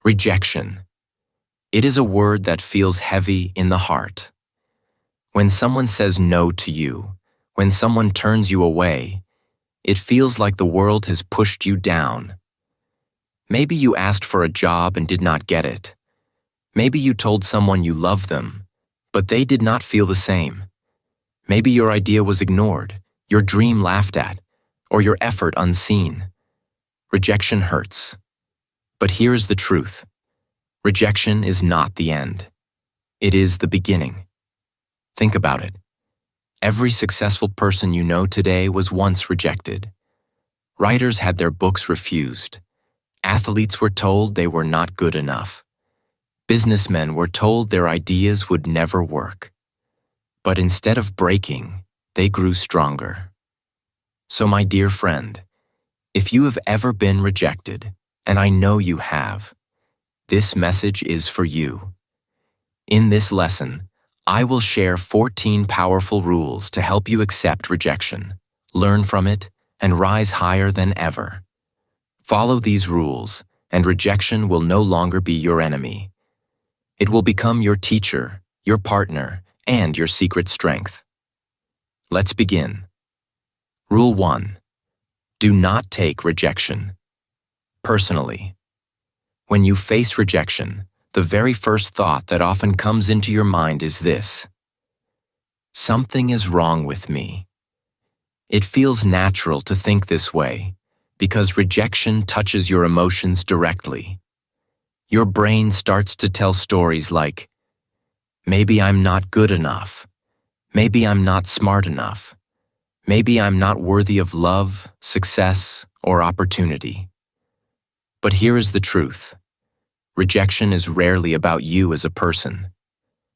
Rejection. It is a word that feels heavy in the heart. When someone says no to you, when someone turns you away, it feels like the world has pushed you down. Maybe you asked for a job and did not get it. Maybe you told someone you love them, but they did not feel the same. Maybe your idea was ignored, your dream laughed at, or your effort unseen. Rejection hurts. But here's the truth. Rejection is not the end. It is the beginning. Think about it. Every successful person you know today was once rejected. Writers had their books refused. Athletes were told they were not good enough. Businessmen were told their ideas would never work. But instead of breaking, they grew stronger. So my dear friend, if you have ever been rejected, and I know you have, this message is for you. In this lesson, I will share 14 powerful rules to help you accept rejection, learn from it, and rise higher than ever. Follow these rules, and rejection will no longer be your enemy. It will become your teacher, your partner, and your secret strength. Let's begin. Rule 1. Do not take rejection personally. When you face rejection, the very first thought that often comes into your mind is this: something is wrong with me. It feels natural to think this way because rejection touches your emotions directly. Your brain starts to tell stories like, maybe I'm not good enough. Maybe I'm not smart enough. Maybe I'm not worthy of love, success, or opportunity. But here is the truth. Rejection is rarely about you as a person.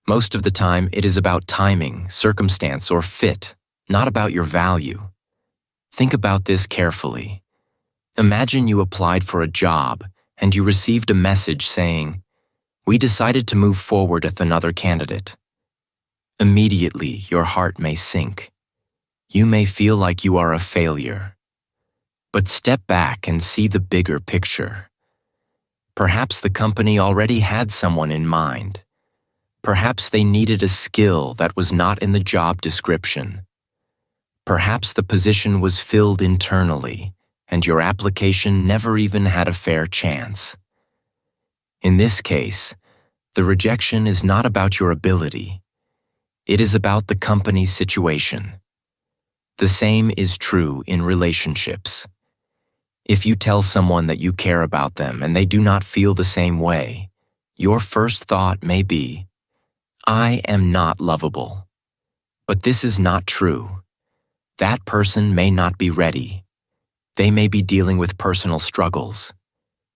Most of the time, it is about timing, circumstance, or fit, not about your value. Think about this carefully. Imagine you applied for a job and you received a message saying, "We decided to move forward with another candidate." Immediately, your heart may sink. You may feel like you are a failure. But step back and see the bigger picture. Perhaps the company already had someone in mind. Perhaps they needed a skill that was not in the job description. Perhaps the position was filled internally, and your application never even had a fair chance. In this case, the rejection is not about your ability. It is about the company's situation. The same is true in relationships. If you tell someone that you care about them and they do not feel the same way, your first thought may be, "I am not lovable." But this is not true. That person may not be ready. They may be dealing with personal struggles.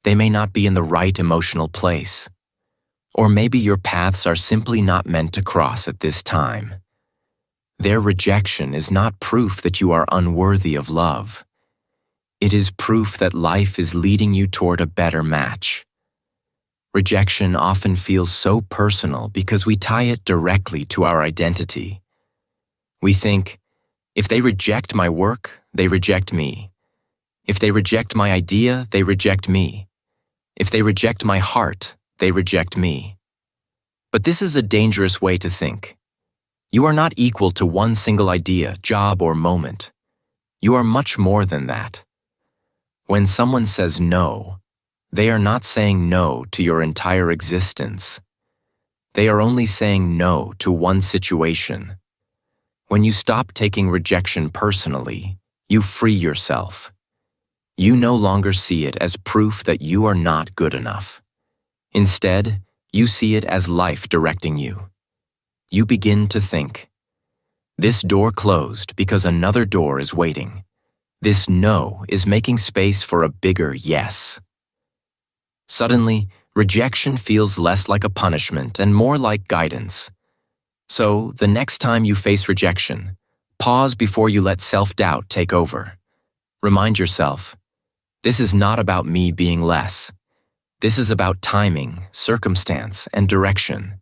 They may not be in the right emotional place. Or maybe your paths are simply not meant to cross at this time. Their rejection is not proof that you are unworthy of love. It is proof that life is leading you toward a better match. Rejection often feels so personal because we tie it directly to our identity. We think, if they reject my work, they reject me. If they reject my idea, they reject me. If they reject my heart, they reject me. But this is a dangerous way to think. You are not equal to one single idea, job, or moment. You are much more than that. When someone says no, they are not saying no to your entire existence. They are only saying no to one situation. When you stop taking rejection personally, you free yourself. You no longer see it as proof that you are not good enough. Instead, you see it as life directing you. You begin to think, this door closed because another door is waiting. This no is making space for a bigger yes. Suddenly, rejection feels less like a punishment and more like guidance. So, the next time you face rejection, pause before you let self-doubt take over. Remind yourself, this is not about me being less. This is about timing, circumstance, and direction.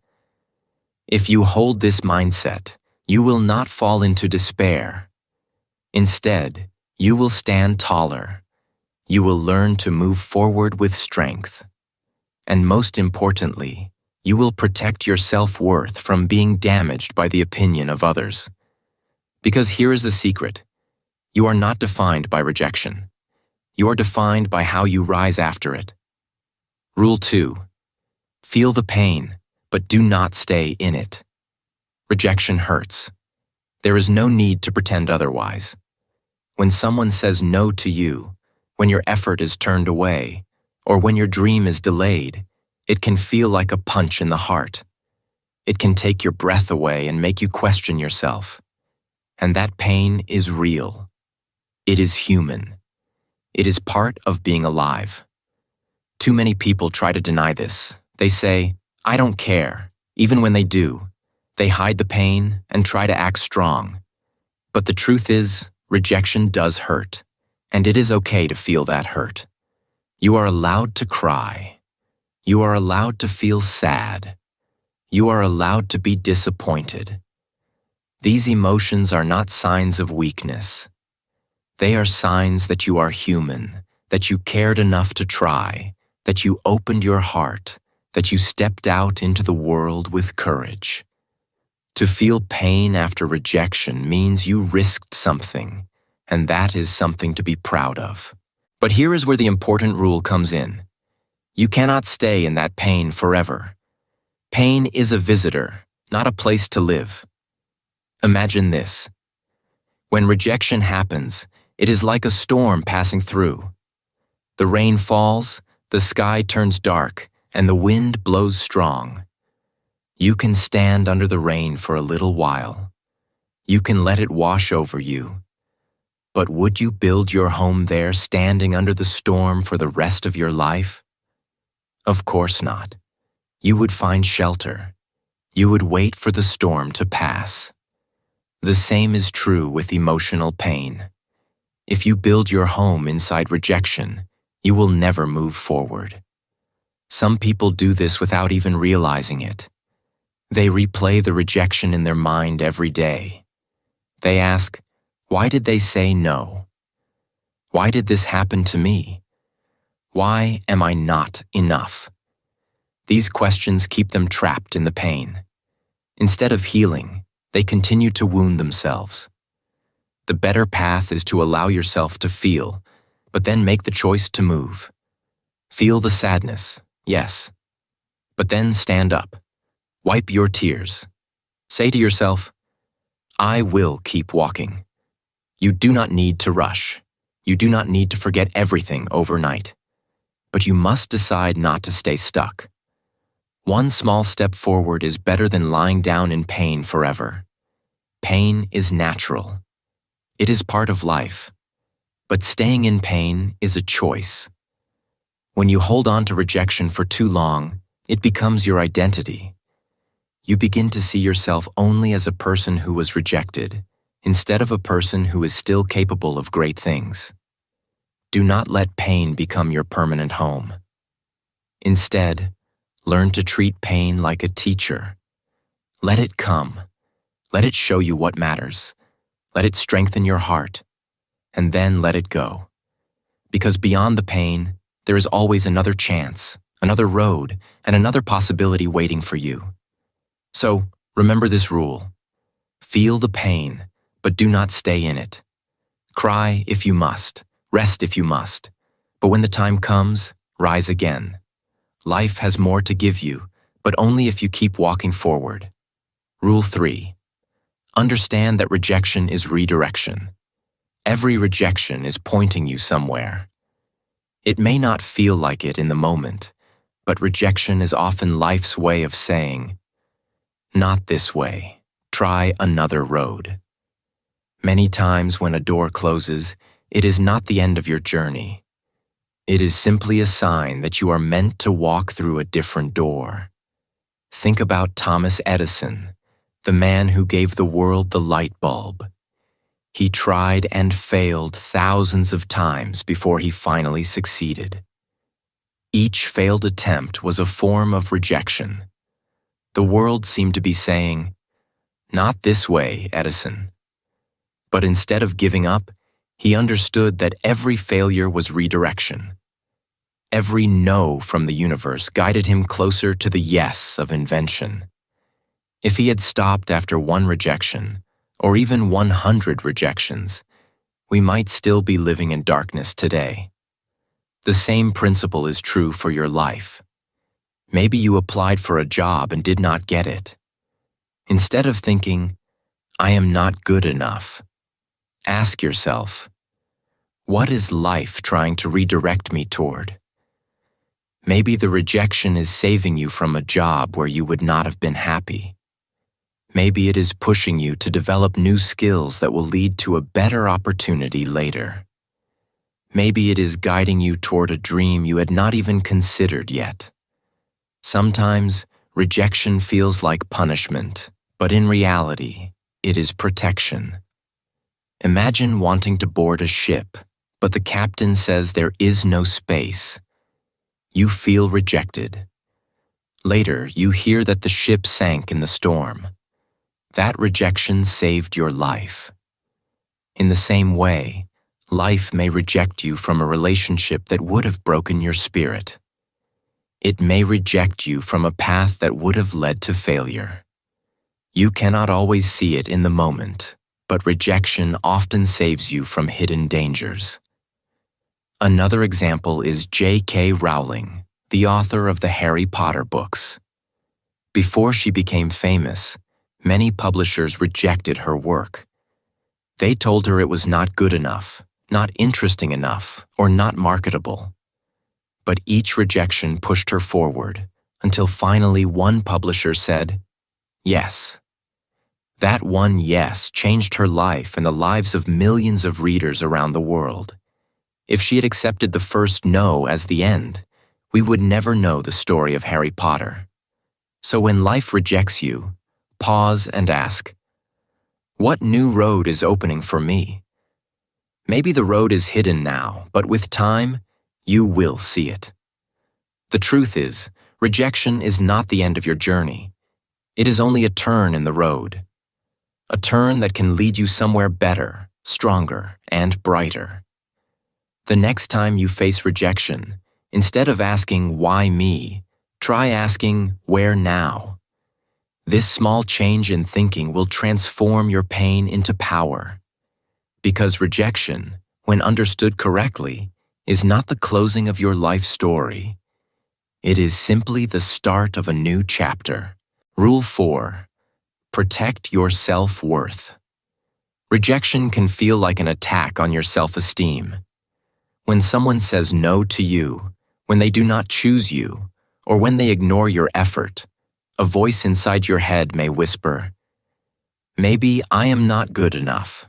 If you hold this mindset, you will not fall into despair. Instead, you will stand taller. You will learn to move forward with strength. And most importantly, you will protect your self-worth from being damaged by the opinion of others. Because here is the secret. You are not defined by rejection. You are defined by how you rise after it. Rule 2. Feel the pain, but do not stay in it. Rejection hurts. There is no need to pretend otherwise. When someone says no to you, when your effort is turned away, or when your dream is delayed, it can feel like a punch in the heart. It can take your breath away and make you question yourself. And that pain is real. It is human. It is part of being alive. Too many people try to deny this. They say, "I don't care," even when they do. They hide the pain and try to act strong. But the truth is, rejection does hurt, and it is okay to feel that hurt. You are allowed to cry. You are allowed to feel sad. You are allowed to be disappointed. These emotions are not signs of weakness. They are signs that you are human, that you cared enough to try, that you opened your heart, that you stepped out into the world with courage. To feel pain after rejection means you risked something, and that is something to be proud of. But here is where the important rule comes in. You cannot stay in that pain forever. Pain is a visitor, not a place to live. Imagine this. When rejection happens, it is like a storm passing through. The rain falls, the sky turns dark, and the wind blows strong. You can stand under the rain for a little while. You can let it wash over you. But would you build your home there standing under the storm for the rest of your life? Of course not. You would find shelter. You would wait for the storm to pass. The same is true with emotional pain. If you build your home inside rejection, you will never move forward. Some people do this without even realizing it. They replay the rejection in their mind every day. They ask, why did they say no? Why did this happen to me? Why am I not enough? These questions keep them trapped in the pain. Instead of healing, they continue to wound themselves. The better path is to allow yourself to feel, but then make the choice to move. Feel the sadness, yes, but then stand up. Wipe your tears. Say to yourself, I will keep walking. You do not need to rush. You do not need to forget everything overnight. But you must decide not to stay stuck. One small step forward is better than lying down in pain forever. Pain is natural. It is part of life. But staying in pain is a choice. When you hold on to rejection for too long, it becomes your identity. You begin to see yourself only as a person who was rejected, instead of a person who is still capable of great things. Do not let pain become your permanent home. Instead, learn to treat pain like a teacher. Let it come. Let it show you what matters. Let it strengthen your heart. And then let it go. Because beyond the pain, there is always another chance, another road, and another possibility waiting for you. So, remember this rule. Feel the pain, but do not stay in it. Cry if you must, rest if you must, but when the time comes, rise again. Life has more to give you, but only if you keep walking forward. Rule 3. Understand that rejection is redirection. Every rejection is pointing you somewhere. It may not feel like it in the moment, but rejection is often life's way of saying, not this way, try another road. Many times when a door closes, it is not the end of your journey. It is simply a sign that you are meant to walk through a different door. Think about Thomas Edison, the man who gave the world the light bulb. He tried and failed thousands of times before he finally succeeded. Each failed attempt was a form of rejection. The world seemed to be saying, not this way, Edison. But instead of giving up, he understood that every failure was redirection. Every no from the universe guided him closer to the yes of invention. If he had stopped after one rejection, or even 100 rejections, we might still be living in darkness today. The same principle is true for your life. Maybe you applied for a job and did not get it. Instead of thinking, "I am not good enough," ask yourself, what is life trying to redirect me toward? Maybe the rejection is saving you from a job where you would not have been happy. Maybe it is pushing you to develop new skills that will lead to a better opportunity later. Maybe it is guiding you toward a dream you had not even considered yet. Sometimes, rejection feels like punishment, but in reality, it is protection. Imagine wanting to board a ship, but the captain says there is no space. You feel rejected. Later, you hear that the ship sank in the storm. That rejection saved your life. In the same way, life may reject you from a relationship that would have broken your spirit. It may reject you from a path that would have led to failure. You cannot always see it in the moment, but rejection often saves you from hidden dangers. Another example is J.K. Rowling, the author of the Harry Potter books. Before she became famous, many publishers rejected her work. They told her it was not good enough, not interesting enough, or not marketable. But each rejection pushed her forward, until finally one publisher said, yes. That one yes changed her life and the lives of millions of readers around the world. If she had accepted the first no as the end, we would never know the story of Harry Potter. So when life rejects you, pause and ask, what new road is opening for me? Maybe the road is hidden now, but with time, you will see it. The truth is, rejection is not the end of your journey. It is only a turn in the road. A turn that can lead you somewhere better, stronger, and brighter. The next time you face rejection, instead of asking, why me, try asking, where now? This small change in thinking will transform your pain into power. Because rejection, when understood correctly, is not the closing of your life story. It is simply the start of a new chapter. Rule 4. Protect your self-worth. Rejection can feel like an attack on your self-esteem. When someone says no to you, when they do not choose you, or when they ignore your effort, a voice inside your head may whisper, maybe I am not good enough.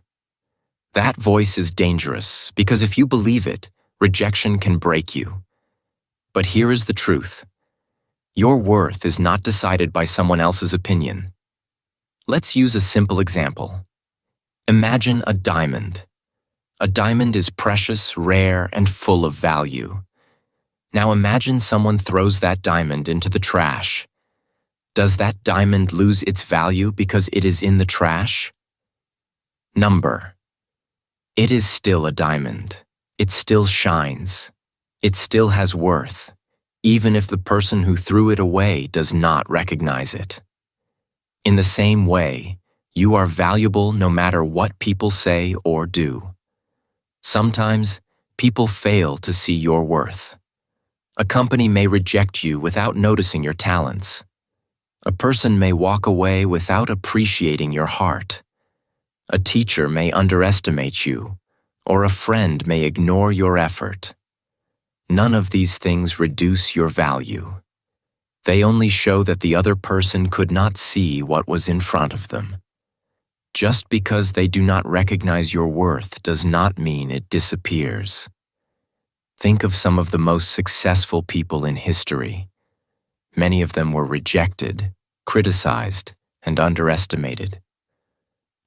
That voice is dangerous because if you believe it, rejection can break you. But here is the truth. Your worth is not decided by someone else's opinion. Let's use a simple example. Imagine a diamond. A diamond is precious, rare, and full of value. Now imagine someone throws that diamond into the trash. Does that diamond lose its value because it is in the trash? Number. It is still a diamond. It still shines. It still has worth, even if the person who threw it away does not recognize it. In the same way, you are valuable no matter what people say or do. Sometimes, people fail to see your worth. A company may reject you without noticing your talents. A person may walk away without appreciating your heart. A teacher may underestimate you, or a friend may ignore your effort. None of these things reduce your value. They only show that the other person could not see what was in front of them. Just because they do not recognize your worth does not mean it disappears. Think of some of the most successful people in history. Many of them were rejected, criticized, and underestimated.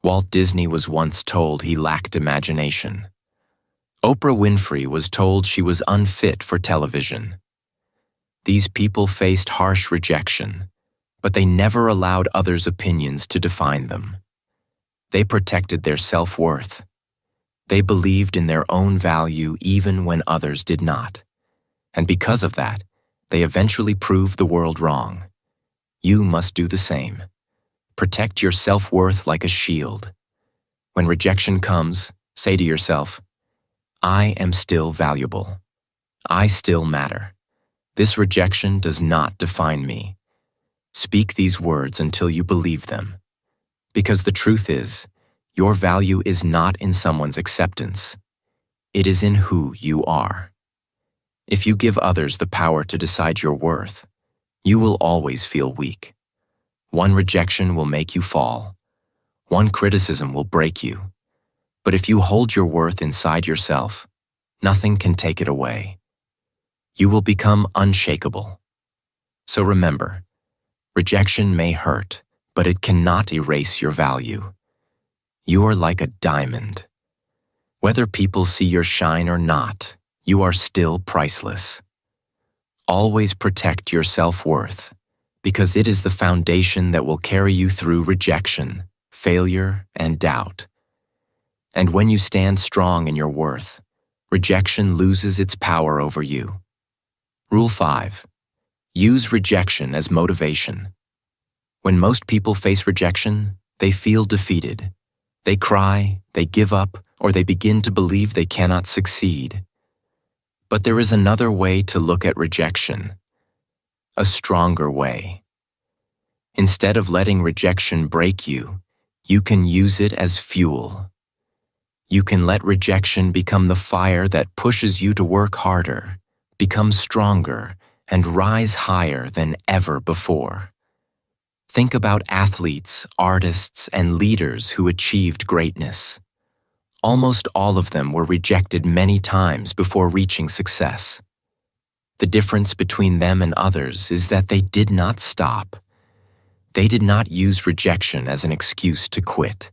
Walt Disney was once told he lacked imagination. Oprah Winfrey was told she was unfit for television. These people faced harsh rejection, but they never allowed others' opinions to define them. They protected their self-worth. They believed in their own value even when others did not. And because of that, they eventually prove the world wrong. You must do the same. Protect your self-worth like a shield. When rejection comes, say to yourself, I am still valuable. I still matter. This rejection does not define me. Speak these words until you believe them. Because the truth is, your value is not in someone's acceptance. It is in who you are. If you give others the power to decide your worth, you will always feel weak. One rejection will make you fall. One criticism will break you. But if you hold your worth inside yourself, nothing can take it away. You will become unshakable. So remember, rejection may hurt, but it cannot erase your value. You are like a diamond. Whether people see your shine or not, you are still priceless. Always protect your self-worth, because it is the foundation that will carry you through rejection, failure, and doubt. And when you stand strong in your worth, rejection loses its power over you. Rule 5. Use rejection as motivation. When most people face rejection, they feel defeated. They cry, they give up, or they begin to believe they cannot succeed. But there is another way to look at rejection. A stronger way. Instead of letting rejection break you, you can use it as fuel. You can let rejection become the fire that pushes you to work harder, become stronger, and rise higher than ever before. Think about athletes, artists, and leaders who achieved greatness. Almost all of them were rejected many times before reaching success. The difference between them and others is that they did not stop. They did not use rejection as an excuse to quit.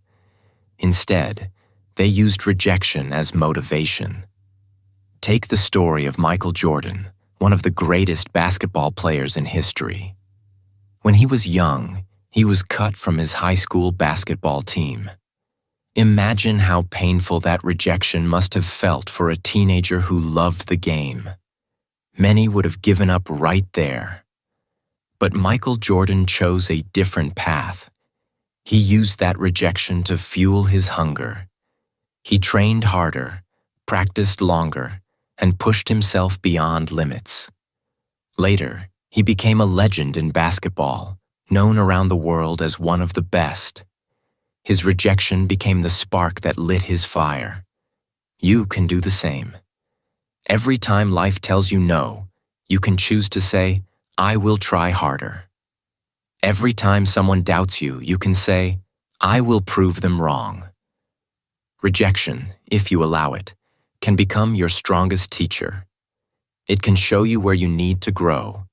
Instead, they used rejection as motivation. Take the story of Michael Jordan, one of the greatest basketball players in history. When he was young, he was cut from his high school basketball team. Imagine how painful that rejection must have felt for a teenager who loved the game. Many would have given up right there. But Michael Jordan chose a different path. He used that rejection to fuel his hunger. He trained harder, practiced longer, and pushed himself beyond limits. Later, he became a legend in basketball, known around the world as one of the best. His rejection became the spark that lit his fire. You can do the same. Every time life tells you no, you can choose to say, I will try harder. Every time someone doubts you, you can say, I will prove them wrong. Rejection, if you allow it, can become your strongest teacher. It can show you where you need to grow.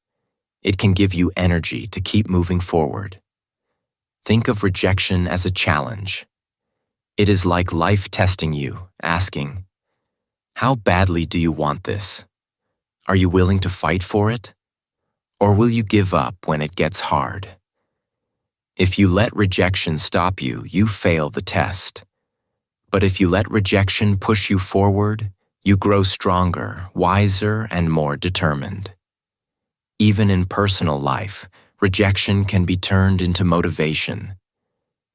It can give you energy to keep moving forward. Think of rejection as a challenge. It is like life testing you, asking, how badly do you want this? Are you willing to fight for it? Or will you give up when it gets hard? If you let rejection stop you, you fail the test. But if you let rejection push you forward, you grow stronger, wiser, and more determined. Even in personal life, rejection can be turned into motivation.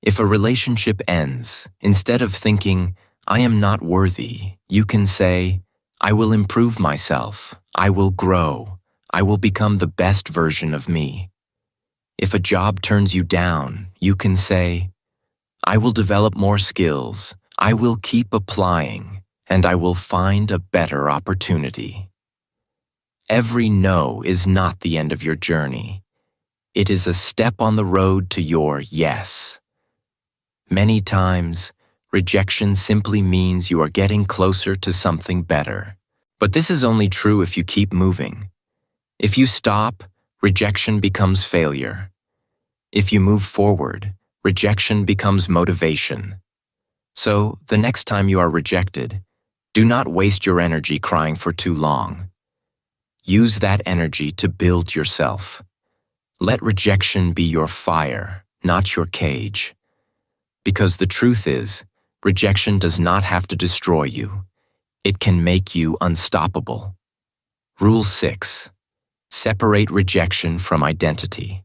If a relationship ends, instead of thinking, I am not worthy, you can say, I will improve myself, I will grow, I will become the best version of me. If a job turns you down, you can say, I will develop more skills, I will keep applying, and I will find a better opportunity. Every no is not the end of your journey. It is a step on the road to your yes. Many times, rejection simply means you are getting closer to something better. But this is only true if you keep moving. If you stop, rejection becomes failure. If you move forward, rejection becomes motivation. So, the next time you are rejected, do not waste your energy crying for too long. Use that energy to build yourself. Let rejection be your fire, not your cage. Because the truth is, rejection does not have to destroy you. It can make you unstoppable. Rule 6. Separate rejection from identity.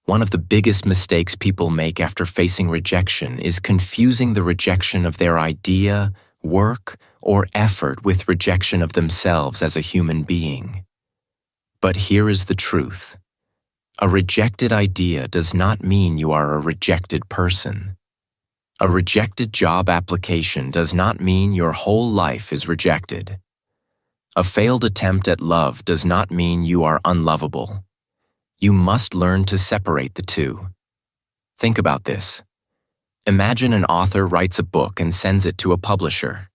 One of the biggest mistakes people make after facing rejection is confusing the rejection of their idea, work, or effort with rejection of themselves as a human being. But here is the truth. A rejected idea does not mean you are a rejected person. A rejected job application does not mean your whole life is rejected. A failed attempt at love does not mean you are unlovable. You must learn to separate the two. Think about this. Imagine an author writes a book and sends it to a publisher.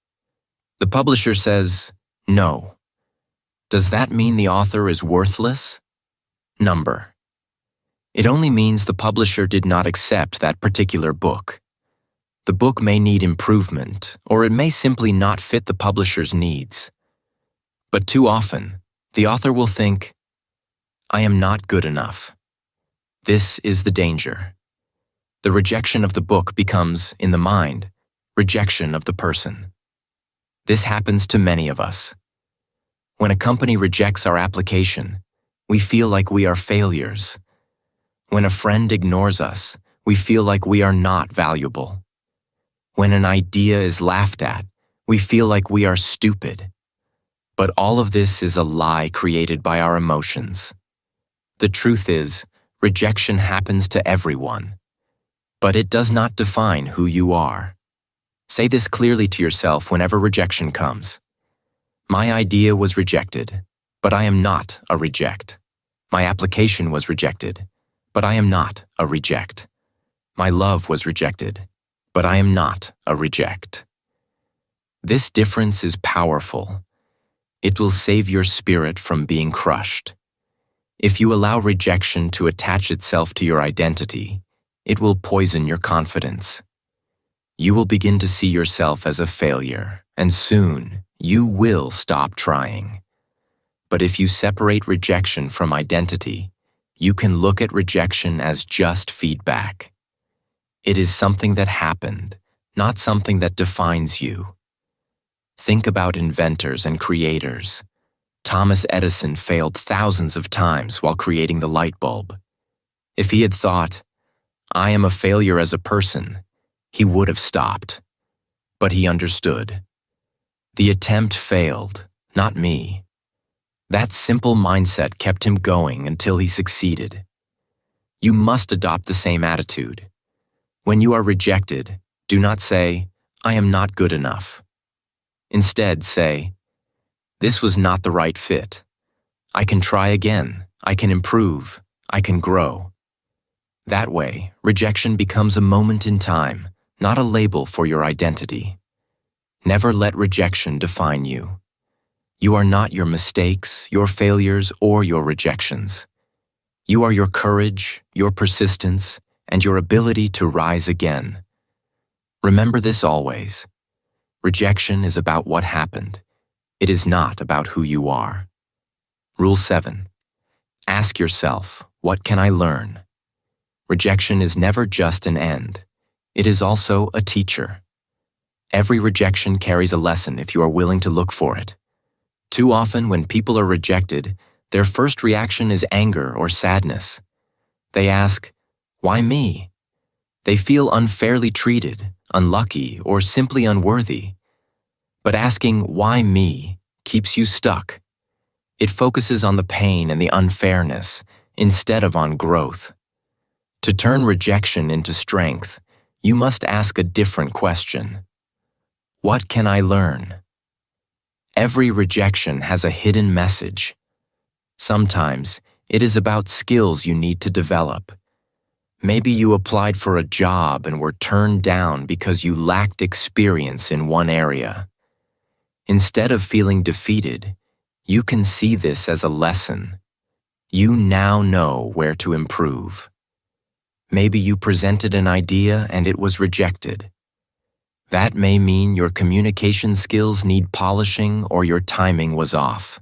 The publisher says, "No." Does that mean the author is worthless? Number. It only means the publisher did not accept that particular book. The book may need improvement, or it may simply not fit the publisher's needs. But too often, the author will think, "I am not good enough." This is the danger. The rejection of the book becomes, in the mind, rejection of the person. This happens to many of us. When a company rejects our application, we feel like we are failures. When a friend ignores us, we feel like we are not valuable. When an idea is laughed at, we feel like we are stupid. But all of this is a lie created by our emotions. The truth is, rejection happens to everyone. But it does not define who you are. Say this clearly to yourself whenever rejection comes. My idea was rejected, but I am not a reject. My application was rejected, but I am not a reject. My love was rejected, but I am not a reject. This difference is powerful. It will save your spirit from being crushed. If you allow rejection to attach itself to your identity, it will poison your confidence. You will begin to see yourself as a failure, and soon you will stop trying. But if you separate rejection from identity, you can look at rejection as just feedback. It is something that happened, not something that defines you. Think about inventors and creators. Thomas Edison failed thousands of times while creating the light bulb. If he had thought, "I am a failure as a person," he would have stopped. But he understood. The attempt failed, not me. That simple mindset kept him going until he succeeded. You must adopt the same attitude. When you are rejected, do not say, "I am not good enough." Instead, say, "This was not the right fit. I can try again, I can improve, I can grow." That way, rejection becomes a moment in time, not a label for your identity. Never let rejection define you. You are not your mistakes, your failures, or your rejections. You are your courage, your persistence, and your ability to rise again. Remember this always. Rejection is about what happened. It is not about who you are. Rule 7. Ask yourself, what can I learn? Rejection is never just an end. It is also a teacher. Every rejection carries a lesson if you are willing to look for it. Too often, when people are rejected, their first reaction is anger or sadness. They ask, "Why me?" They feel unfairly treated, unlucky, or simply unworthy. But asking, "Why me?" keeps you stuck. It focuses on the pain and the unfairness instead of on growth. To turn rejection into strength, you must ask a different question. What can I learn? Every rejection has a hidden message. Sometimes it is about skills you need to develop. Maybe you applied for a job and were turned down because you lacked experience in one area. Instead of feeling defeated, you can see this as a lesson. You now know where to improve. Maybe you presented an idea and it was rejected. That may mean your communication skills need polishing or your timing was off.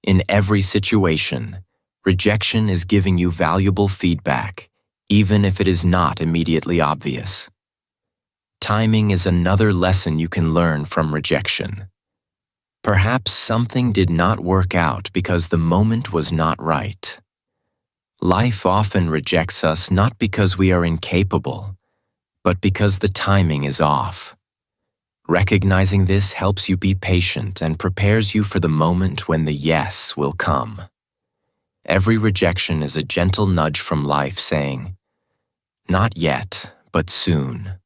In every situation, rejection is giving you valuable feedback, even if it is not immediately obvious. Timing is another lesson you can learn from rejection. Perhaps something did not work out because the moment was not right. Life often rejects us not because we are incapable, but because the timing is off. Recognizing this helps you be patient and prepares you for the moment when the yes will come. Every rejection is a gentle nudge from life saying, "Not yet, but soon."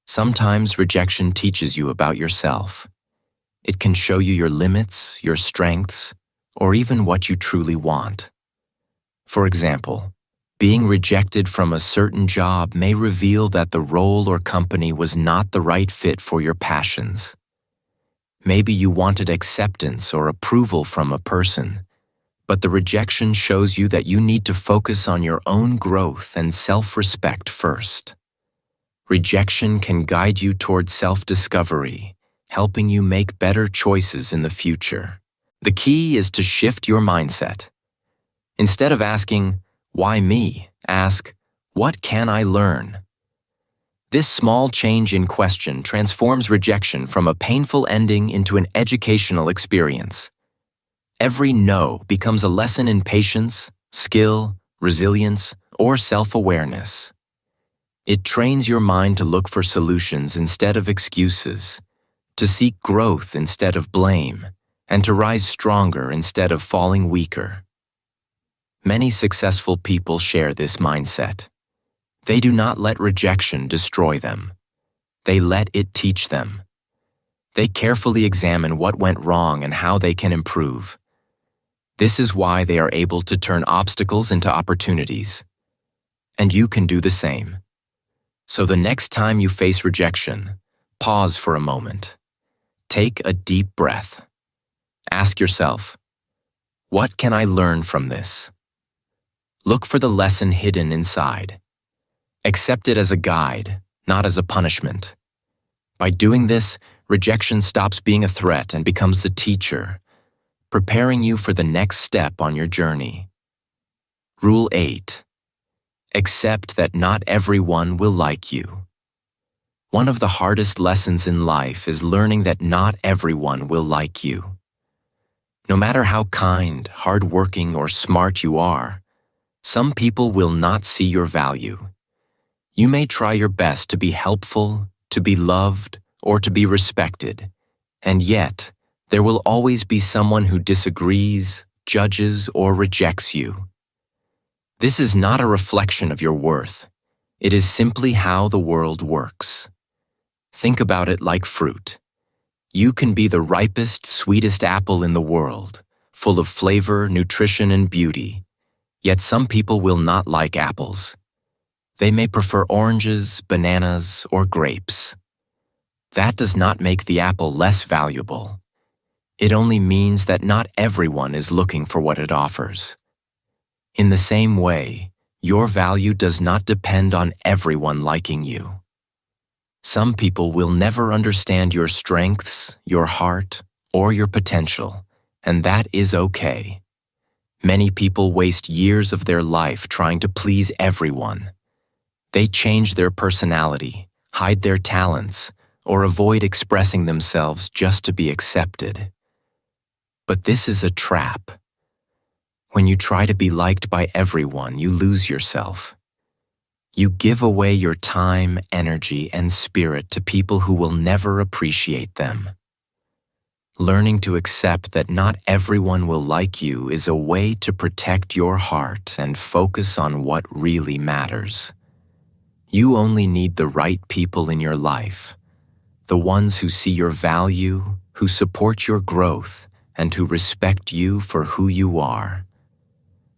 Sometimes rejection teaches you about yourself. It can show you your limits, your strengths, or even what you truly want. For example, being rejected from a certain job may reveal that the role or company was not the right fit for your passions. Maybe you wanted acceptance or approval from a person, but the rejection shows you that you need to focus on your own growth and self-respect first. Rejection can guide you toward self-discovery, helping you make better choices in the future. The key is to shift your mindset. Instead of asking, "Why me?" ask, "What can I learn?" This small change in question transforms rejection from a painful ending into an educational experience. Every no becomes a lesson in patience, skill, resilience, or self-awareness. It trains your mind to look for solutions instead of excuses, to seek growth instead of blame, and to rise stronger instead of falling weaker. Many successful people share this mindset. They do not let rejection destroy them. They let it teach them. They carefully examine what went wrong and how they can improve. This is why they are able to turn obstacles into opportunities. And you can do the same. So the next time you face rejection, pause for a moment. Take a deep breath. Ask yourself, what can I learn from this? Look for the lesson hidden inside. Accept it as a guide, not as a punishment. By doing this, rejection stops being a threat and becomes the teacher, preparing you for the next step on your journey. Rule 8. Accept that not everyone will like you. One of the hardest lessons in life is learning that not everyone will like you. No matter how kind, hardworking, or smart you are, some people will not see your value. You may try your best to be helpful, to be loved, or to be respected, and yet there will always be someone who disagrees, judges, or rejects you. This is not a reflection of your worth. It is simply how the world works. Think about it like fruit. You can be the ripest, sweetest apple in the world, full of flavor, nutrition, and beauty. Yet some people will not like apples. They may prefer oranges, bananas, or grapes. That does not make the apple less valuable. It only means that not everyone is looking for what it offers. In the same way, your value does not depend on everyone liking you. Some people will never understand your strengths, your heart, or your potential, and that is okay. Many people waste years of their life trying to please everyone. They change their personality, hide their talents, or avoid expressing themselves just to be accepted. But this is a trap. When you try to be liked by everyone, you lose yourself. You give away your time, energy, and spirit to people who will never appreciate them. Learning to accept that not everyone will like you is a way to protect your heart and focus on what really matters. You only need the right people in your life, the ones who see your value, who support your growth, and who respect you for who you are.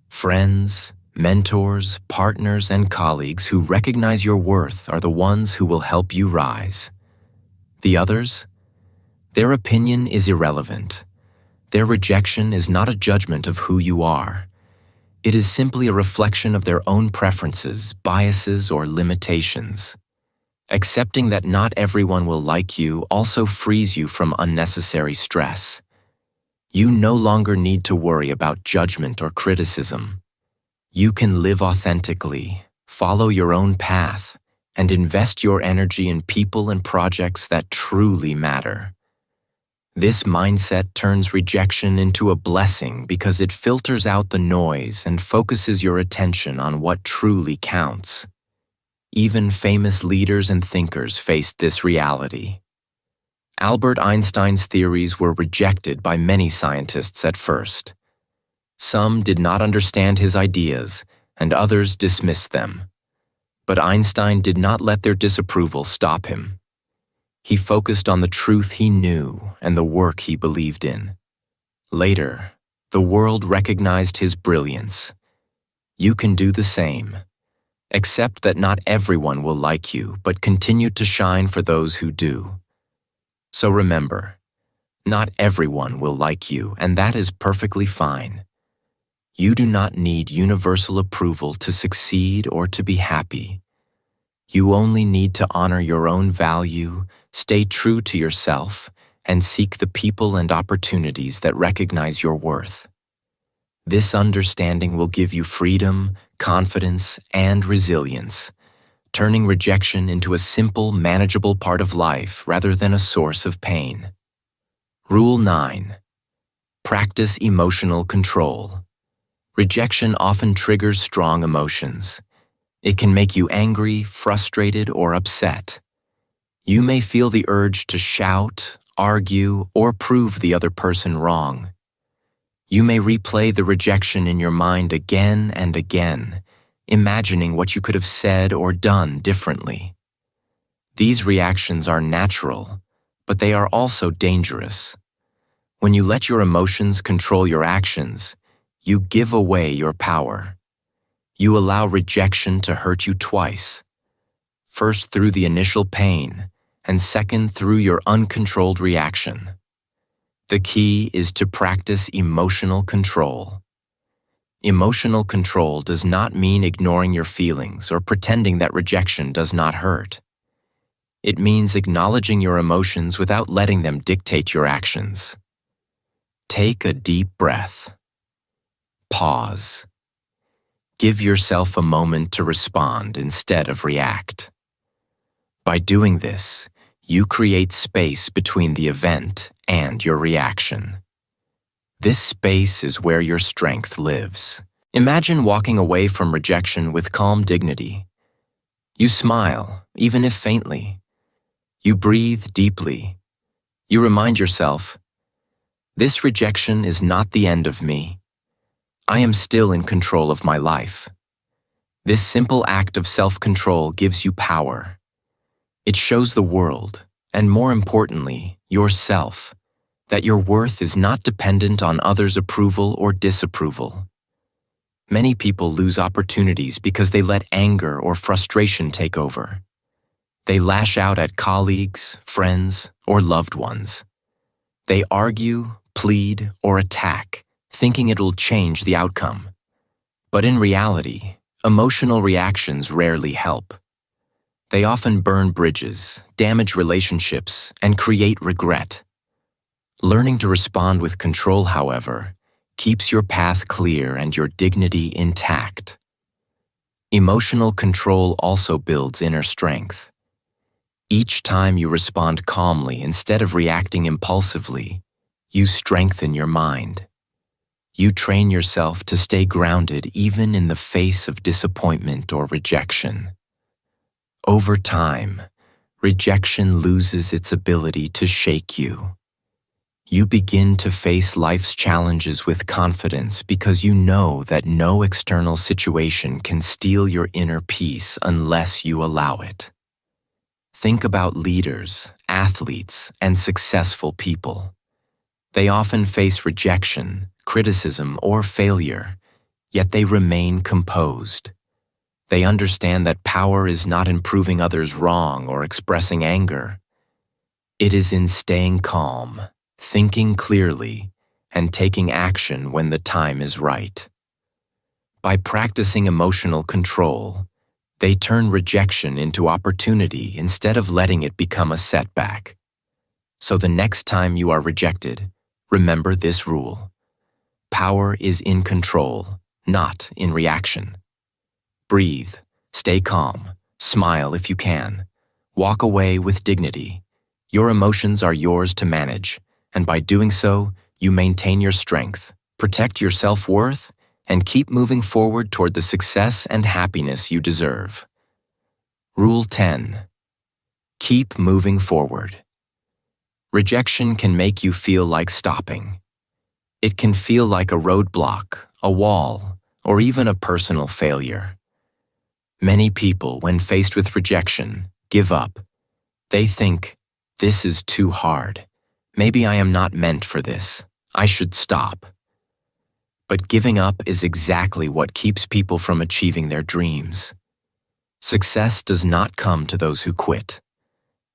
Friends, mentors, partners, and colleagues who recognize your worth are the ones who will help you rise. The others? Their opinion is irrelevant. Their rejection is not a judgment of who you are. It is simply a reflection of their own preferences, biases, or limitations. Accepting that not everyone will like you also frees you from unnecessary stress. You no longer need to worry about judgment or criticism. You can live authentically, follow your own path, and invest your energy in people and projects that truly matter. This mindset turns rejection into a blessing because it filters out the noise and focuses your attention on what truly counts. Even famous leaders and thinkers faced this reality. Albert Einstein's theories were rejected by many scientists at first. Some did not understand his ideas, and others dismissed them. But Einstein did not let their disapproval stop him. He focused on the truth he knew and the work he believed in. Later, the world recognized his brilliance. You can do the same. Accept that not everyone will like you, but continue to shine for those who do. So remember, not everyone will like you, and that is perfectly fine. You do not need universal approval to succeed or to be happy. You only need to honor your own value, stay true to yourself, and seek the people and opportunities that recognize your worth. This understanding will give you freedom, confidence, and resilience, turning rejection into a simple, manageable part of life rather than a source of pain. Rule 9. Practice emotional control. Rejection often triggers strong emotions. It can make you angry, frustrated, or upset. You may feel the urge to shout, argue, or prove the other person wrong. You may replay the rejection in your mind again and again, imagining what you could have said or done differently. These reactions are natural, but they are also dangerous. When you let your emotions control your actions, you give away your power. You allow rejection to hurt you twice. First through the initial pain, and second through your uncontrolled reaction. The key is to practice emotional control. Emotional control does not mean ignoring your feelings or pretending that rejection does not hurt. It means acknowledging your emotions without letting them dictate your actions. Take a deep breath. Pause. Give yourself a moment to respond instead of react. By doing this, you create space between the event and your reaction. This space is where your strength lives. Imagine walking away from rejection with calm dignity. You smile, even if faintly. You breathe deeply. You remind yourself, this rejection is not the end of me. I am still in control of my life. This simple act of self-control gives you power. It shows the world, and more importantly, yourself, that your worth is not dependent on others' approval or disapproval. Many people lose opportunities because they let anger or frustration take over. They lash out at colleagues, friends, or loved ones. They argue, plead, or attack, thinking it will change the outcome. But in reality, emotional reactions rarely help. They often burn bridges, damage relationships, and create regret. Learning to respond with control, however, keeps your path clear and your dignity intact. Emotional control also builds inner strength. Each time you respond calmly instead of reacting impulsively, you strengthen your mind. You train yourself to stay grounded even in the face of disappointment or rejection. Over time, rejection loses its ability to shake you. You begin to face life's challenges with confidence because you know that no external situation can steal your inner peace unless you allow it. Think about leaders, athletes, and successful people. They often face rejection, criticism, or failure, yet they remain composed. They understand that power is not in proving others wrong or expressing anger. It is in staying calm, thinking clearly, and taking action when the time is right. By practicing emotional control, they turn rejection into opportunity instead of letting it become a setback. So the next time you are rejected, remember this rule. Power is in control, not in reaction. Breathe, stay calm, smile if you can. Walk away with dignity. Your emotions are yours to manage, and by doing so, you maintain your strength, protect your self-worth, and keep moving forward toward the success and happiness you deserve. Rule 10. Keep moving forward. Rejection can make you feel like stopping. It can feel like a roadblock, a wall, or even a personal failure. Many people, when faced with rejection, give up. They think, "This is too hard. Maybe I am not meant for this. I should stop." But giving up is exactly what keeps people from achieving their dreams. Success does not come to those who quit.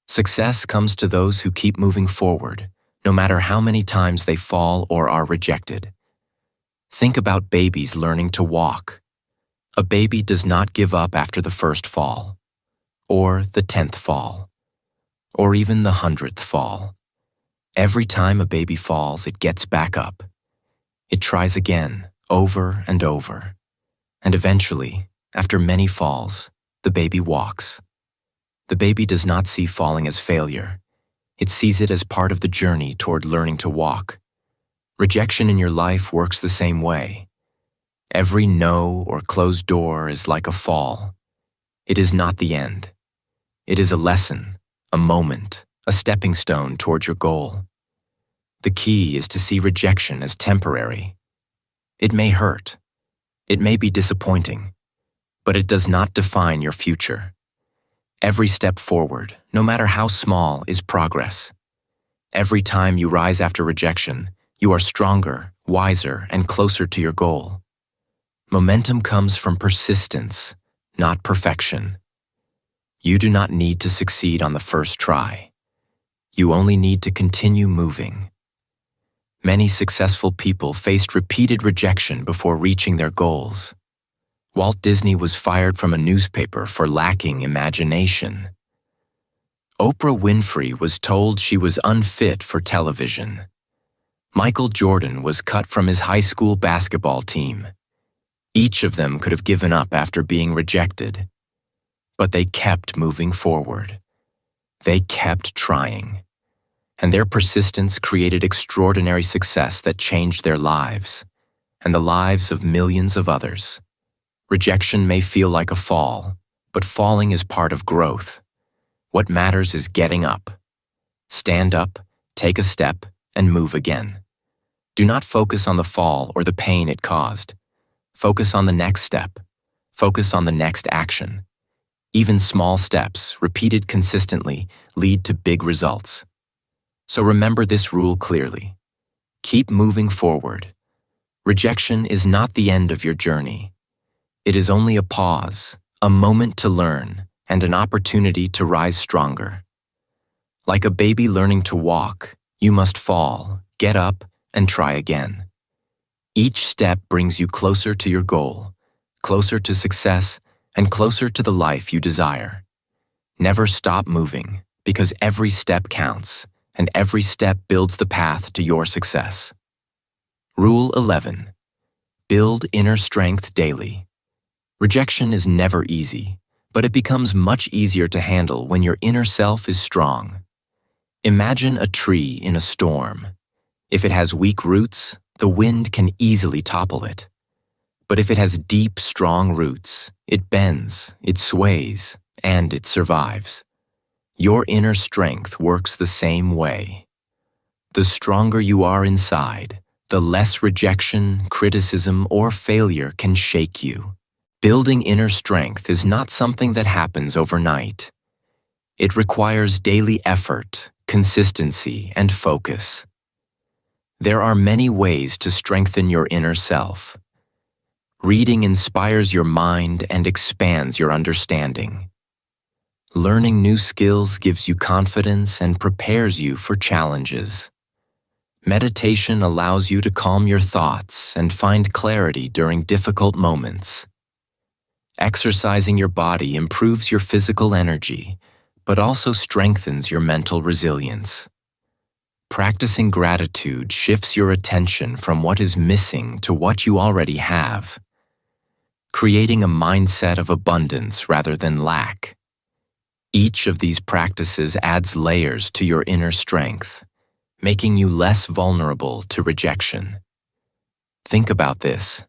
Success comes to those who keep moving forward, no matter how many times they fall or are rejected. Think about babies learning to walk. A baby does not give up after the first fall, or the 10th fall, or even the 100th fall. Every time a baby falls, it gets back up. It tries again, over and over. And eventually, after many falls, the baby walks. The baby does not see falling as failure. It sees it as part of the journey toward learning to walk. Rejection in your life works the same way. Every no or closed door is like a fall. It is not the end. It is a lesson, a moment, a stepping stone toward your goal. The key is to see rejection as temporary. It may hurt. It may be disappointing, but it does not define your future. Every step forward, no matter how small, is progress. Every time you rise after rejection, you are stronger, wiser, and closer to your goal. Momentum comes from persistence, not perfection. You do not need to succeed on the first try. You only need to continue moving. Many successful people faced repeated rejection before reaching their goals. Walt Disney was fired from a newspaper for lacking imagination. Oprah Winfrey was told she was unfit for television. Michael Jordan was cut from his high school basketball team. Each of them could have given up after being rejected. But they kept moving forward. They kept trying. And their persistence created extraordinary success that changed their lives, and the lives of millions of others. Rejection may feel like a fall, but falling is part of growth. What matters is getting up. Stand up, take a step, and move again. Do not focus on the fall or the pain it caused. Focus on the next step. Focus on the next action. Even small steps, repeated consistently, lead to big results. So remember this rule clearly. Keep moving forward. Rejection is not the end of your journey. It is only a pause, a moment to learn, and an opportunity to rise stronger. Like a baby learning to walk, you must fall, get up, and try again. Each step brings you closer to your goal, closer to success, and closer to the life you desire. Never stop moving, because every step counts, and every step builds the path to your success. Rule 11. Build inner strength daily. Rejection is never easy, but it becomes much easier to handle when your inner self is strong. Imagine a tree in a storm. If it has weak roots, the wind can easily topple it. But if it has deep, strong roots, it bends, it sways, and it survives. Your inner strength works the same way. The stronger you are inside, the less rejection, criticism, or failure can shake you. Building inner strength is not something that happens overnight. It requires daily effort, consistency, and focus. There are many ways to strengthen your inner self. Reading inspires your mind and expands your understanding. Learning new skills gives you confidence and prepares you for challenges. Meditation allows you to calm your thoughts and find clarity during difficult moments. Exercising your body improves your physical energy, but also strengthens your mental resilience. Practicing gratitude shifts your attention from what is missing to what you already have, creating a mindset of abundance rather than lack. Each of these practices adds layers to your inner strength, making you less vulnerable to rejection. Think about this.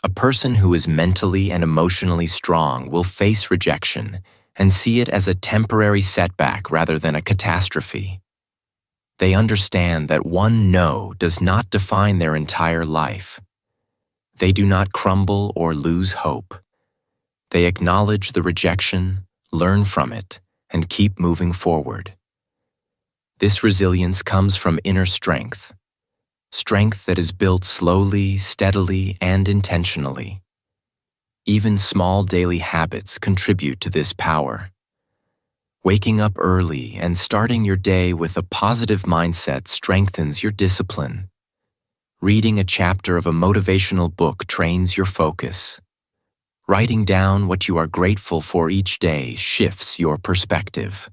A person who is mentally and emotionally strong will face rejection and see it as a temporary setback rather than a catastrophe. They understand that one no does not define their entire life. They do not crumble or lose hope. They acknowledge the rejection, learn from it, and keep moving forward. This resilience comes from inner strength, strength that is built slowly, steadily, and intentionally. Even small daily habits contribute to this power. Waking up early and starting your day with a positive mindset strengthens your discipline. Reading a chapter of a motivational book trains your focus. Writing down what you are grateful for each day shifts your perspective.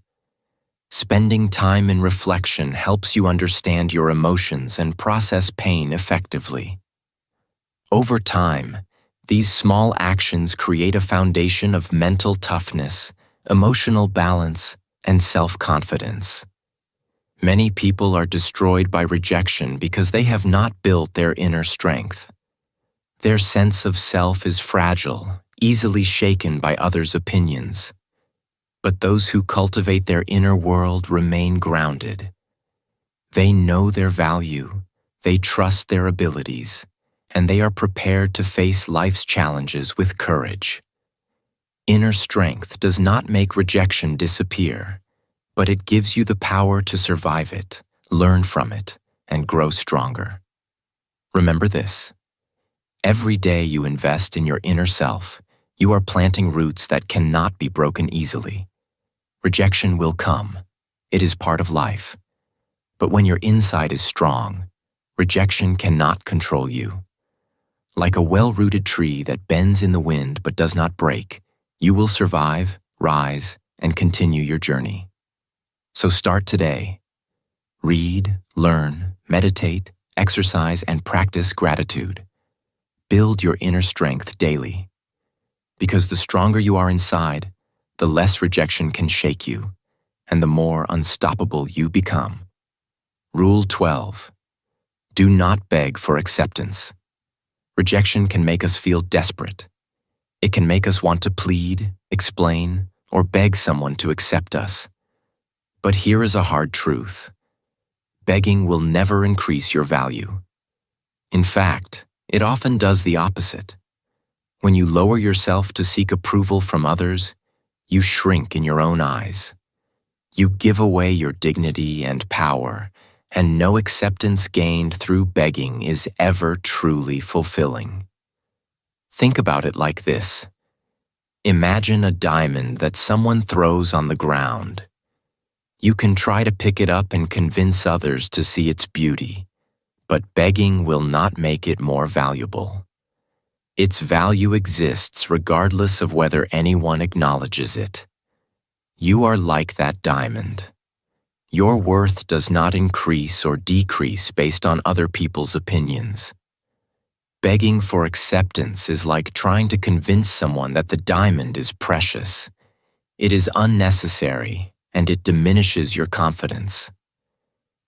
Spending time in reflection helps you understand your emotions and process pain effectively. Over time, these small actions create a foundation of mental toughness, emotional balance, and self-confidence. Many people are destroyed by rejection because they have not built their inner strength. Their sense of self is fragile, easily shaken by others' opinions. But those who cultivate their inner world remain grounded. They know their value, they trust their abilities, and they are prepared to face life's challenges with courage. Inner strength does not make rejection disappear, but it gives you the power to survive it, learn from it, and grow stronger. Remember this: every day you invest in your inner self, you are planting roots that cannot be broken easily. Rejection will come. It is part of life. But when your inside is strong, rejection cannot control you. Like a well-rooted tree that bends in the wind but does not break, you will survive, rise, and continue your journey. So start today. Read, learn, meditate, exercise, and practice gratitude. Build your inner strength daily. Because the stronger you are inside, the less rejection can shake you, and the more unstoppable you become. Rule 12. Do not beg for acceptance. Rejection can make us feel desperate. It can make us want to plead, explain, or beg someone to accept us. But here is a hard truth. Begging will never increase your value. In fact, it often does the opposite. When you lower yourself to seek approval from others, you shrink in your own eyes. You give away your dignity and power, and no acceptance gained through begging is ever truly fulfilling. Think about it like this. Imagine a diamond that someone throws on the ground. You can try to pick it up and convince others to see its beauty, but begging will not make it more valuable. Its value exists regardless of whether anyone acknowledges it. You are like that diamond. Your worth does not increase or decrease based on other people's opinions. Begging for acceptance is like trying to convince someone that the diamond is precious. It is unnecessary, and it diminishes your confidence.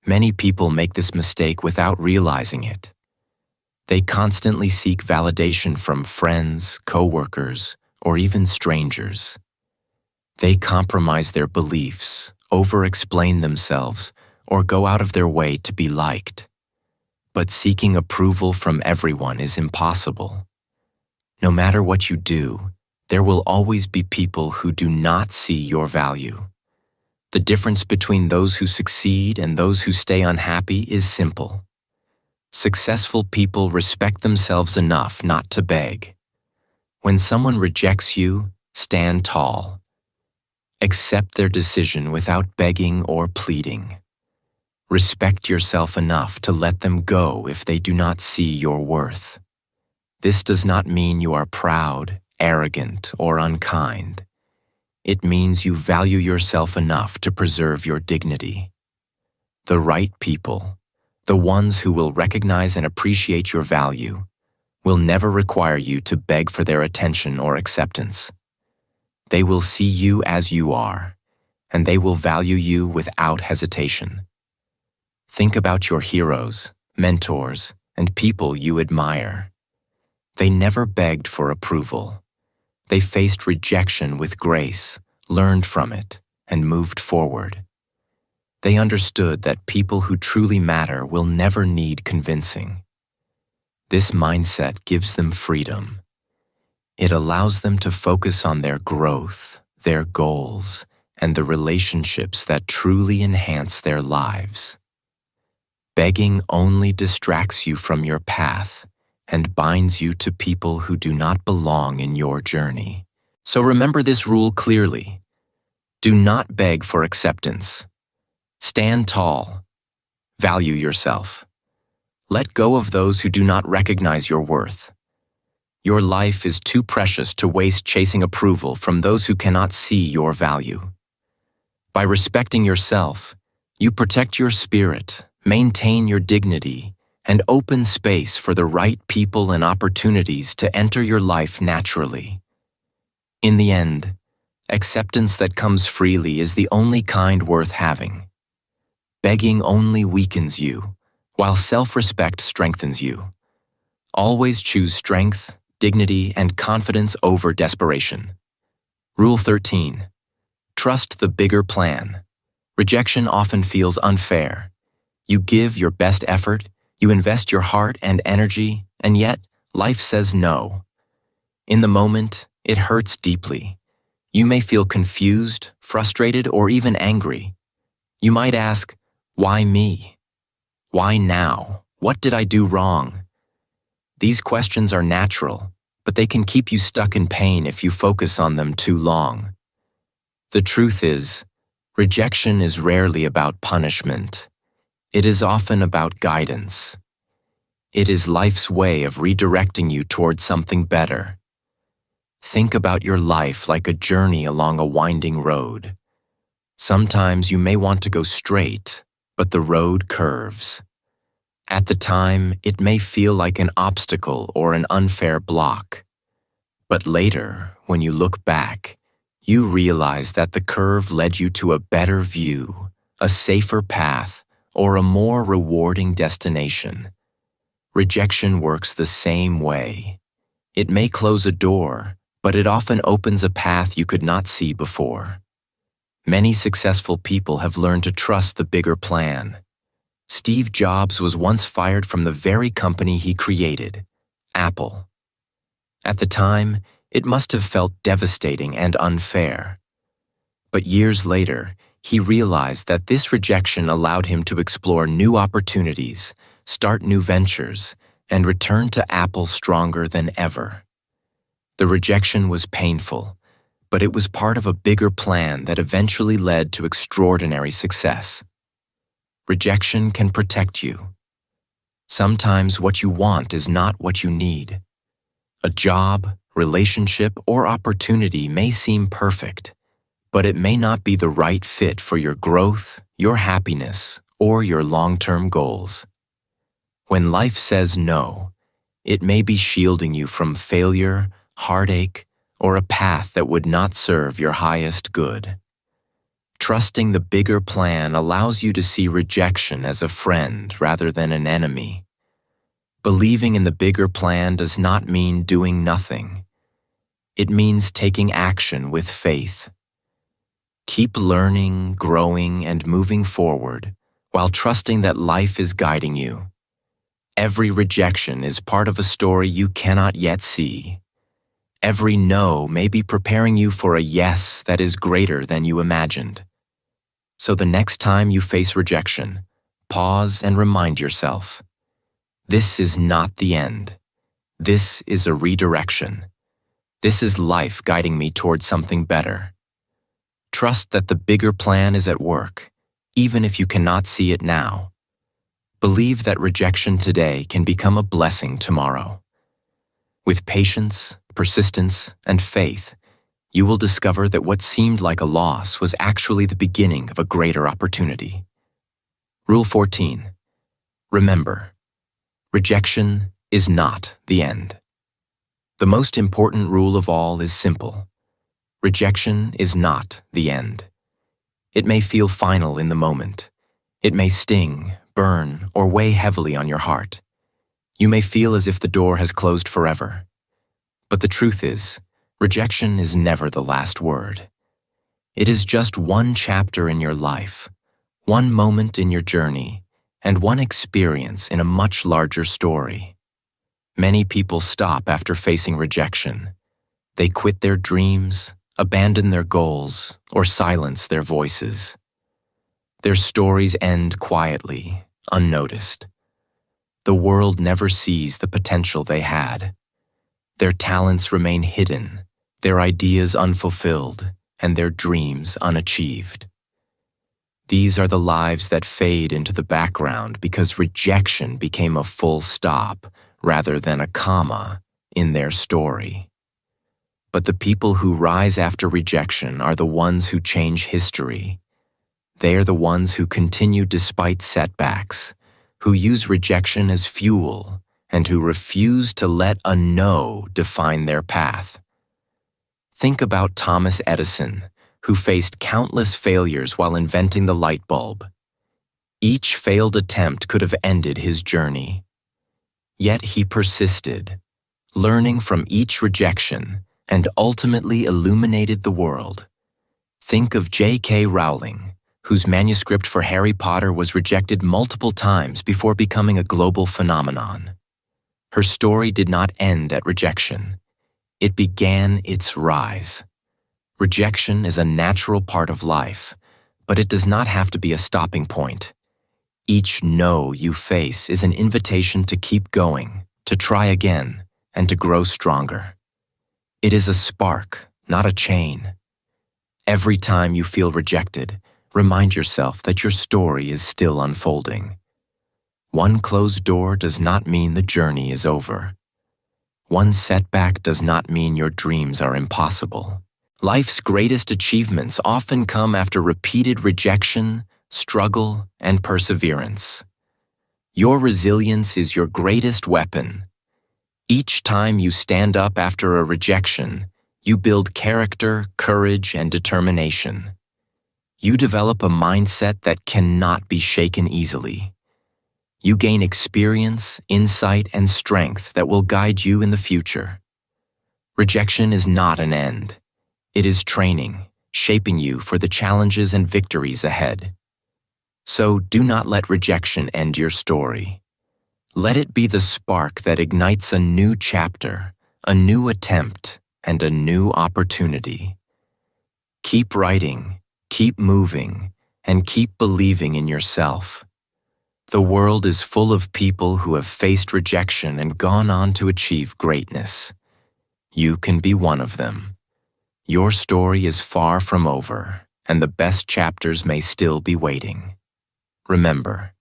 Many people make this mistake without realizing it. They constantly seek validation from friends, coworkers, or even strangers. They compromise their beliefs, over-explain themselves, or go out of their way to be liked. But seeking approval from everyone is impossible. No matter what you do, there will always be people who do not see your value. The difference between those who succeed and those who stay unhappy is simple. Successful people respect themselves enough not to beg. When someone rejects you, stand tall. Accept their decision without begging or pleading. Respect yourself enough to let them go if they do not see your worth. This does not mean you are proud, arrogant, or unkind. It means you value yourself enough to preserve your dignity. The right people, the ones who will recognize and appreciate your value, will never require you to beg for their attention or acceptance. They will see you as you are, and they will value you without hesitation. Think about your heroes, mentors, and people you admire. They never begged for approval. They faced rejection with grace, learned from it, and moved forward. They understood that people who truly matter will never need convincing. This mindset gives them freedom. It allows them to focus on their growth, their goals, and the relationships that truly enhance their lives. Begging only distracts you from your path and binds you to people who do not belong in your journey. So remember this rule clearly. Do not beg for acceptance. Stand tall. Value yourself. Let go of those who do not recognize your worth. Your life is too precious to waste chasing approval from those who cannot see your value. By respecting yourself, you protect your spirit, maintain your dignity, and open space for the right people and opportunities to enter your life naturally. In the end, acceptance that comes freely is the only kind worth having. Begging only weakens you, while self-respect strengthens you. Always choose strength, dignity, and confidence over desperation. Rule 13. Trust the bigger plan. Rejection often feels unfair. You give your best effort, you invest your heart and energy, and yet life says no. In the moment, it hurts deeply. You may feel confused, frustrated, or even angry. You might ask, why me? Why now? What did I do wrong? These questions are natural, but they can keep you stuck in pain if you focus on them too long. The truth is, rejection is rarely about punishment. It is often about guidance. It is life's way of redirecting you towards something better. Think about your life like a journey along a winding road. Sometimes you may want to go straight, but the road curves. At the time, it may feel like an obstacle or an unfair block. But later, when you look back, you realize that the curve led you to a better view, a safer path, or a more rewarding destination. Rejection works the same way. It may close a door, but it often opens a path you could not see before. Many successful people have learned to trust the bigger plan. Steve Jobs was once fired from the very company he created, Apple. At the time, it must have felt devastating and unfair. But years later, he realized that this rejection allowed him to explore new opportunities, start new ventures, and return to Apple stronger than ever. The rejection was painful, but it was part of a bigger plan that eventually led to extraordinary success. Rejection can protect you. Sometimes what you want is not what you need. A job, relationship, or opportunity may seem perfect, but it may not be the right fit for your growth, your happiness, or your long-term goals. When life says no, it may be shielding you from failure, heartache, or a path that would not serve your highest good. Trusting the bigger plan allows you to see rejection as a friend rather than an enemy. Believing in the bigger plan does not mean doing nothing. It means taking action with faith. Keep learning, growing, and moving forward while trusting that life is guiding you. Every rejection is part of a story you cannot yet see. Every no may be preparing you for a yes that is greater than you imagined. So the next time you face rejection, pause and remind yourself, this is not the end. This is a redirection. This is life guiding me towards something better. Trust that the bigger plan is at work, even if you cannot see it now. Believe that rejection today can become a blessing tomorrow. With patience, persistence, and faith, you will discover that what seemed like a loss was actually the beginning of a greater opportunity. Rule 14. Remember, rejection is not the end. The most important rule of all is simple. Rejection is not the end. It may feel final in the moment. It may sting, burn, or weigh heavily on your heart. You may feel as if the door has closed forever. But the truth is, rejection is never the last word. It is just one chapter in your life, one moment in your journey, and one experience in a much larger story. Many people stop after facing rejection. They quit their dreams, abandon their goals, or silence their voices. Their stories end quietly, unnoticed. The world never sees the potential they had. Their talents remain hidden, their ideas unfulfilled, and their dreams unachieved. These are the lives that fade into the background because rejection became a full stop rather than a comma in their story. But the people who rise after rejection are the ones who change history. They are the ones who continue despite setbacks, who use rejection as fuel, and who refuse to let a no define their path. Think about Thomas Edison, who faced countless failures while inventing the light bulb. Each failed attempt could have ended his journey. Yet he persisted, learning from each rejection, and ultimately illuminated the world. Think of J.K. Rowling, whose manuscript for Harry Potter was rejected multiple times before becoming a global phenomenon. Her story did not end at rejection. It began its rise. Rejection is a natural part of life, but it does not have to be a stopping point. Each no you face is an invitation to keep going, to try again, and to grow stronger. It is a spark, not a chain. Every time you feel rejected, remind yourself that your story is still unfolding. One closed door does not mean the journey is over. One setback does not mean your dreams are impossible. Life's greatest achievements often come after repeated rejection, struggle, and perseverance. Your resilience is your greatest weapon. Each time you stand up after a rejection, you build character, courage, and determination. You develop a mindset that cannot be shaken easily. You gain experience, insight, and strength that will guide you in the future. Rejection is not an end. It is training, shaping you for the challenges and victories ahead. So do not let rejection end your story. Let it be the spark that ignites a new chapter, a new attempt, and a new opportunity. Keep writing, keep moving, and keep believing in yourself. The world is full of people who have faced rejection and gone on to achieve greatness. You can be one of them. Your story is far from over, and the best chapters may still be waiting. Remember,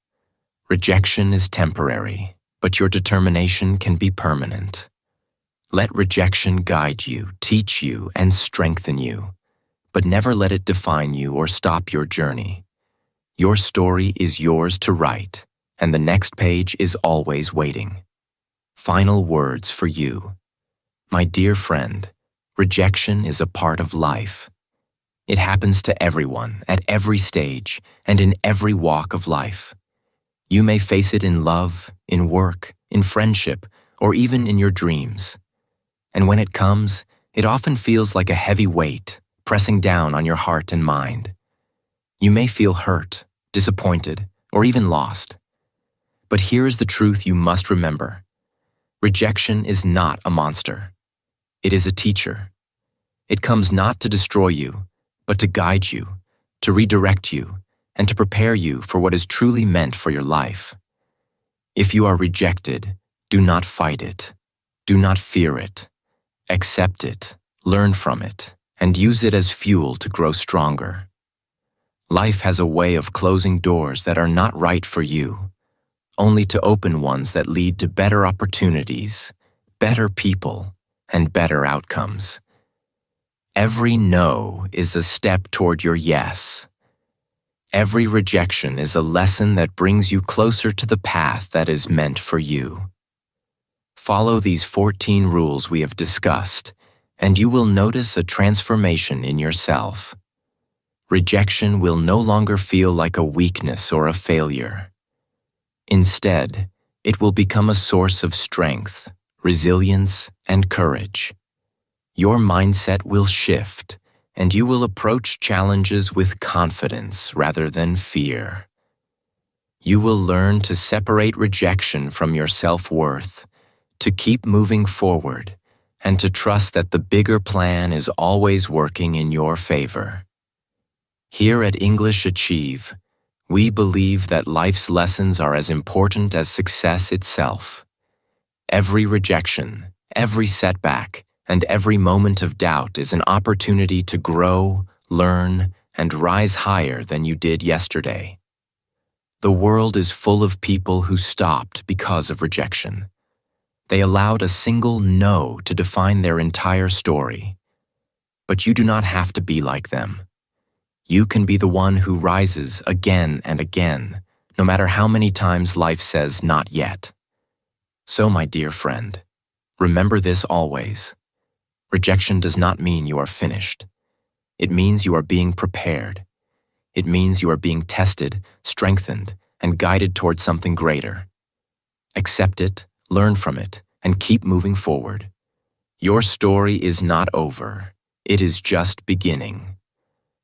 rejection is temporary, but your determination can be permanent. Let rejection guide you, teach you, and strengthen you, but never let it define you or stop your journey. Your story is yours to write, and the next page is always waiting. Final words for you. My dear friend, rejection is a part of life. It happens to everyone, at every stage, and in every walk of life. You may face it in love, in work, in friendship, or even in your dreams. And when it comes, it often feels like a heavy weight, pressing down on your heart and mind. You may feel hurt, disappointed, or even lost. But here is the truth you must remember. Rejection is not a monster. It is a teacher. It comes not to destroy you, but to guide you, to redirect you, and to prepare you for what is truly meant for your life. If you are rejected, do not fight it. Do not fear it. Accept it, learn from it, and use it as fuel to grow stronger. Life has a way of closing doors that are not right for you, only to open ones that lead to better opportunities, better people, and better outcomes. Every no is a step toward your yes. Every rejection is a lesson that brings you closer to the path that is meant for you. Follow these 14 rules we have discussed, and you will notice a transformation in yourself. Rejection will no longer feel like a weakness or a failure. Instead, it will become a source of strength, resilience, and courage. Your mindset will shift, and you will approach challenges with confidence rather than fear. You will learn to separate rejection from your self-worth, to keep moving forward, and to trust that the bigger plan is always working in your favor. Here at English Achieve, we believe that life's lessons are as important as success itself. Every rejection, every setback, and every moment of doubt is an opportunity to grow, learn, and rise higher than you did yesterday. The world is full of people who stopped because of rejection. They allowed a single no to define their entire story. But you do not have to be like them. You can be the one who rises again and again, no matter how many times life says not yet. So, my dear friend, remember this always. Rejection does not mean you are finished. It means you are being prepared. It means you are being tested, strengthened, and guided towards something greater. Accept it, learn from it, and keep moving forward. Your story is not over. It is just beginning.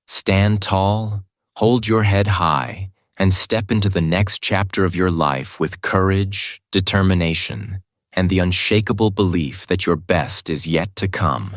Stand tall, hold your head high, and step into the next chapter of your life with courage, determination, and the unshakable belief that your best is yet to come.